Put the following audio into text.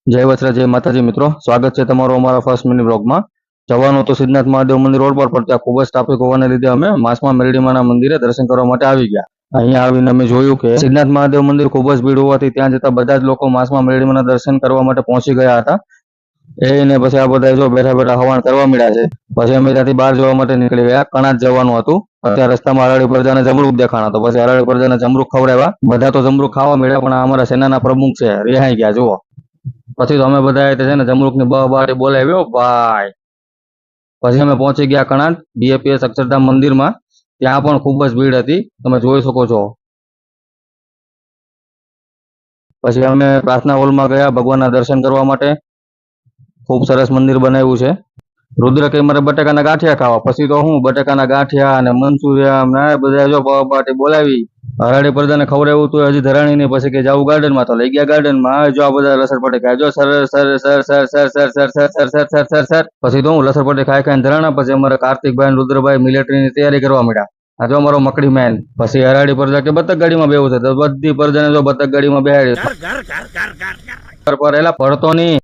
જય વત્સરા જય માતાજી મિત્રો, સ્વાગત છે તમારું અમારા ફર્સ્ટ મિની બ્લોગમાં. જવાનું તો સિદ્ધનાથ મહાદેવ મંદિર રોડ પર, પણ ત્યાં ખૂબ જ ટ્રાફિક હોવાને લીધે અમે માસમાં મેરડીમાના મંદિરે દર્શન કરવા માટે આવી ગયા. અહીંયા આવીને અમે જોયું કે સિદ્ધનાથ મહાદેવ મંદિર ખૂબ જ ભીડ હોવાથી ત્યાં જતા બધા જ લોકો માસમાં મેરડીમાના દર્શન કરવા માટે પહોંચી ગયા હતા. એને પછી આ બધા જો બેઠા બેઠા હવન કરવા મળ્યા છે. પછી અમે ત્યાંથી બહાર જવા માટે નીકળી ગયા. કણાજ જવાનું હતું. અત્યારે રસ્તામાં હરાળી પ્રજાને જમરૂક દેખાણા, તો પછી હરાળી પ્રજાને જમરૂક ખવડાવ્યા. બધા તો જમરૂક ખાવા મળ્યા, પણ અમારા સેનાના પ્રમુખ છે રિહાઈ ગયા જુઓ. પછી તો અમે બધા છે ને જમરૂકની બાટી બોલાવ્યો ભાઈ. પછી અમે પહોંચી ગયા કણાજ બીએપીએસ અક્ષરધામ મંદિરમાં. ત્યાં પણ ખૂબ જ ભીડ હતી, તમે જોઈ શકો છો. પછી અમે પ્રાર્થના હોલમાં ગયા ભગવાનના દર્શન કરવા માટે. ખૂબ સરસ મંદિર બનાવ્યું છે. રુદ્ર કે મારે બટાકાના ગાંઠિયા ખાવા. પછી તો હું બટાકાના ગાંઠિયા અને મંચુરિયન ને બધા જો પાટી બોલાવી. હરાડી પરદાને ખવડાવ્યું તો હજી ધરાણી નહીં. પછી કે જાવું ગાર્ડનમાં, તો લઈ ગયા ગાર્ડનમાં. જો આ બધા લસરપટ્ટી ખાય, જો sir sir sir sir sir sir sir sir sir sir sir sir sir. પછી તો હું લસરપટ્ટી ખાઈ ખાઈને ધરાણા. પછી અમારે કાર્તિકભાઈ રુદ્રભાઈ મિલિટરીની તૈયારી કરવા માંડ્યા. આ જો અમારો મકડી મેન. પછી હરાડી પરદા કે બતક ગાડીમાં બેવું છે, તો બધી પરદાને જો બતક ગાડીમાં બેહાડી પર એલા પડતો નહીં.